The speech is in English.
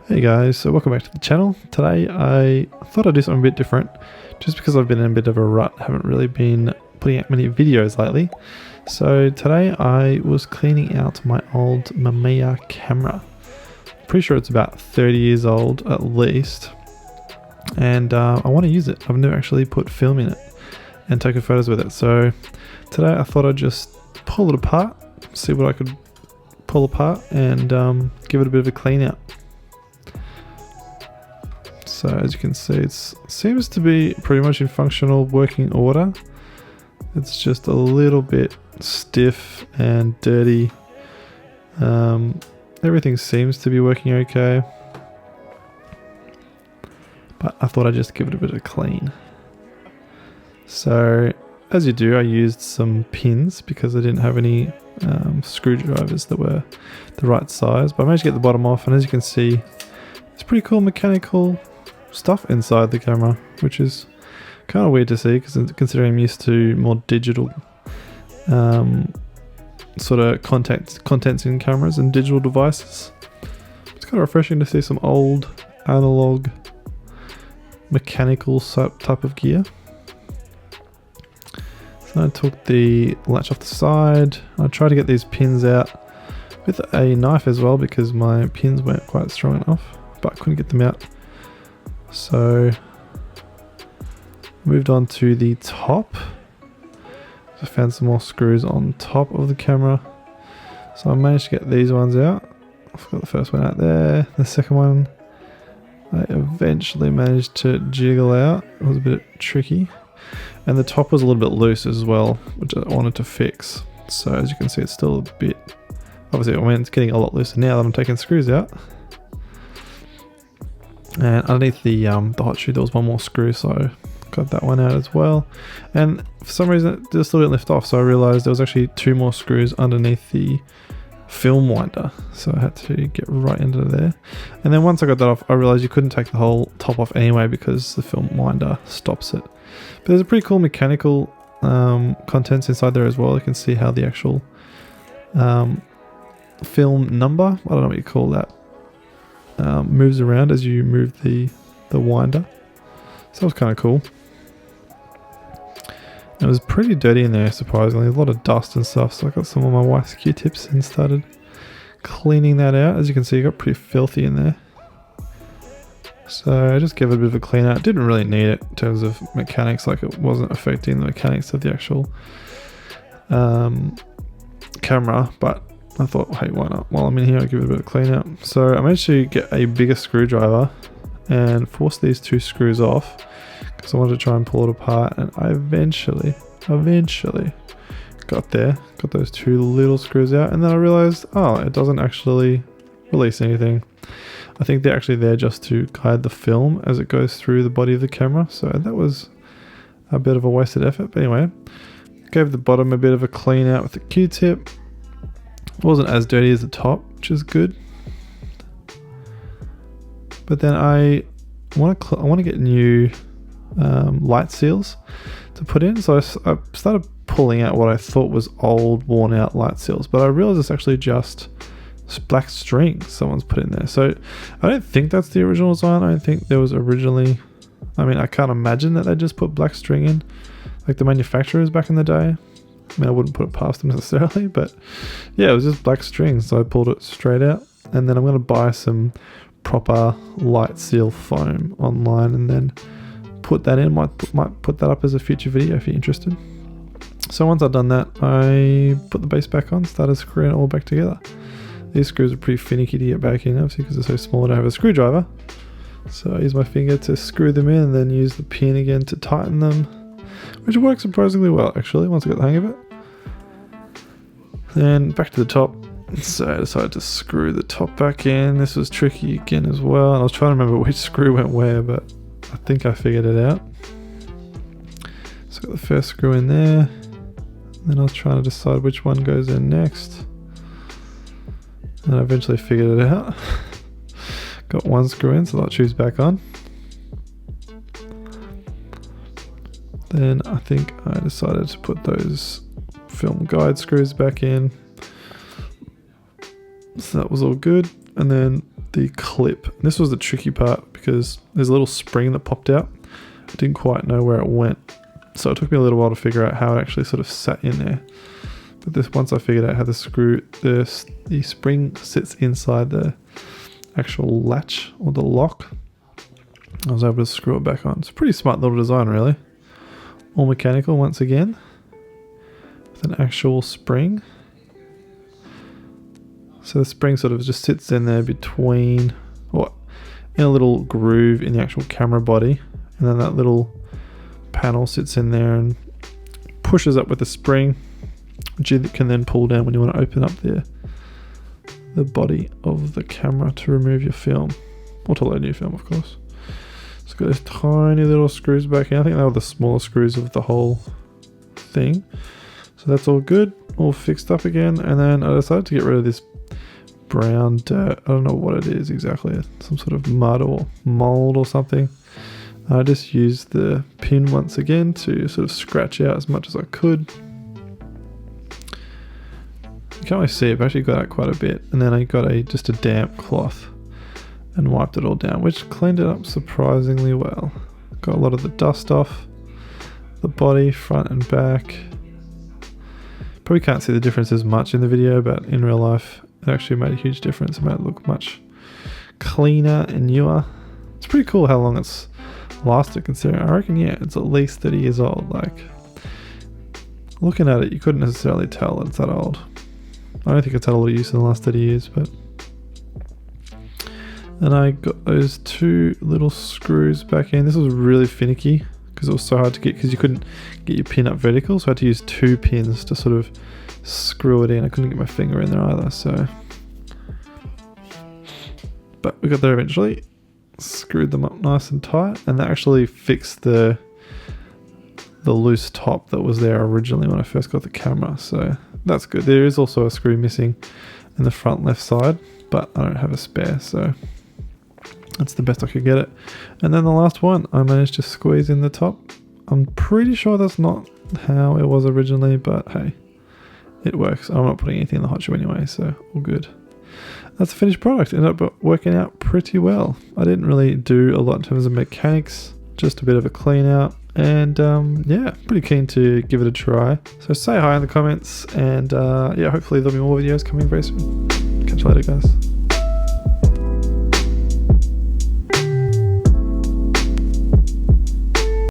Hey guys, so welcome back to the channel. Today I thought I'd do something a bit different, just because I've been in a bit of a rut, haven't really been putting out many videos lately. So today I was cleaning out my old Mamiya camera. Pretty sure it's about 30 years old at least, and I want to use it. I've never actually put film in it and taken photos with it. So today I thought I'd just pull it apart, see what I could pull apart, and give it a bit of a clean out. So as you can see, it seems to be pretty much in functional working order. It's just a little bit stiff and dirty. Everything seems to be working okay, but I thought I'd just give it a bit of a clean. So as you do, I used some pins because I didn't have any screwdrivers that were the right size, but I managed to get the bottom off, and as you can see, it's pretty cool mechanical stuff inside the camera, which is kind of weird to see considering I'm used to more digital sort of contents in cameras and digital devices. It's kind of refreshing to see some old analog mechanical type of gear. So I took the latch off the side. I tried to get these pins out with a knife as well because my pins weren't quite strong enough, but I couldn't get them out. So moved on to the top. I found some more screws on top of the camera. So I managed to get these ones out. I've got the first one out there. The second one I eventually managed to jiggle out. It was a bit tricky. And the top was a little bit loose as well, which I wanted to fix. So as you can see, it's still a bit, obviously it's getting a lot looser now that I'm taking screws out. And underneath the hot shoe there was one more screw, so I got that one out as well. And for some reason it still didn't lift off, so I realized there was actually two more screws underneath the film winder, so I had to get right into there. And then once I got that off, I realized you couldn't take the whole top off anyway because the film winder stops it. But there's a pretty cool mechanical contents inside there as well. You can see how the actual film number, I don't know what you call that, moves around as you move the winder. So that was kind of cool. It was pretty dirty in there, surprisingly. A lot of dust and stuff, so I got some of my wife's Q-tips and started cleaning that out. As you can see, it got pretty filthy in there. So I just gave it a bit of a clean out. Didn't really need it in terms of mechanics, like it wasn't affecting the mechanics of the actual camera, but I thought, hey, why not? While I'm in here, I'll give it a bit of a clean out. So I managed to get a bigger screwdriver and force these two screws off because I wanted to try and pull it apart, and I eventually got there, got those two little screws out, and then I realized, oh, it doesn't actually release anything. I think they're actually there just to guide the film as it goes through the body of the camera, so that was a bit of a wasted effort. But anyway, gave the bottom a bit of a clean out with the Q-tip. It wasn't as dirty as the top, which is good. But then I want to get new light seals to put in, so I started pulling out what I thought was old, worn out light seals, but I realized it's actually just black string someone's put in there. So I don't think that's the original design. I don't think there was originally, I mean, I can't imagine that they just put black string in like the manufacturers back in the day. I mean, I wouldn't put it past them necessarily, but yeah, it was just black string, so I pulled it straight out. And then I'm going to buy some proper light seal foam online and then put that in. Might put that up as a future video if you're interested. So once I've done that, I put the base back on, started screwing it all back together. These screws are pretty finicky to get back in, obviously, because they're so small. I don't have a screwdriver, so I use my finger to screw them in and then use the pin again to tighten them, which works surprisingly well actually once I got the hang of it. Then back to the top, so I decided to screw the top back in. This was tricky again as well, and I was trying to remember which screw went where, but I think I figured it out. So I got the first screw in there, and then I was trying to decide which one goes in next, and I eventually figured it out. Got one screw in, so that shoes back on. Then I think I decided to put those film guide screws back in. So that was all good. And then the clip. This was the tricky part because there's a little spring that popped out. I didn't quite know where it went, so it took me a little while to figure out how it actually sort of sat in there. But this, once I figured out how the spring sits inside the actual latch or the lock, I was able to screw it back on. It's a pretty smart little design, really. All mechanical once again, with an actual spring. So the spring sort of just sits in there between, or in a little groove in the actual camera body, and then that little panel sits in there and pushes up with the spring, which you can then pull down when you want to open up the body of the camera to remove your film, or to load new film, of course. It's got these tiny little screws back in. I think they were the smaller screws of the whole thing. So that's all good, all fixed up again. And then I decided to get rid of this brown dirt. I don't know what it is exactly, some sort of mud or mold or something. I just used the pin once again to sort of scratch out as much as I could. You can't really see it, but I actually got out quite a bit. And then I got just a damp cloth and wiped it all down, which cleaned it up surprisingly well. Got a lot of the dust off the body, front and back. Probably can't see the differences much in the video, but in real life it actually made a huge difference. It made it look much cleaner and newer. It's pretty cool how long it's lasted, considering I reckon, yeah, it's at least 30 years old. Like, looking at it, you couldn't necessarily tell it's that old. I don't think it's had a lot of use in the last 30 years, but... And I got those two little screws back in. This was really finicky because it was so hard to get, because you couldn't get your pin up vertical, so I had to use two pins to sort of screw it in. I couldn't get my finger in there either, so... But we got there eventually. Screwed them up nice and tight, and that actually fixed the loose top that was there originally when I first got the camera, so that's good. There is also a screw missing in the front left side, but I don't have a spare, so that's the best I could get it. And then the last one, I managed to squeeze in the top. I'm pretty sure that's not how it was originally, but hey, it works. I'm not putting anything in the hot shoe anyway, so all good. That's the finished product. It ended up working out pretty well. I didn't really do a lot in terms of mechanics, just a bit of a clean out, and yeah, pretty keen to give it a try. So say hi in the comments, and yeah, hopefully there'll be more videos coming very soon. Catch you later, guys.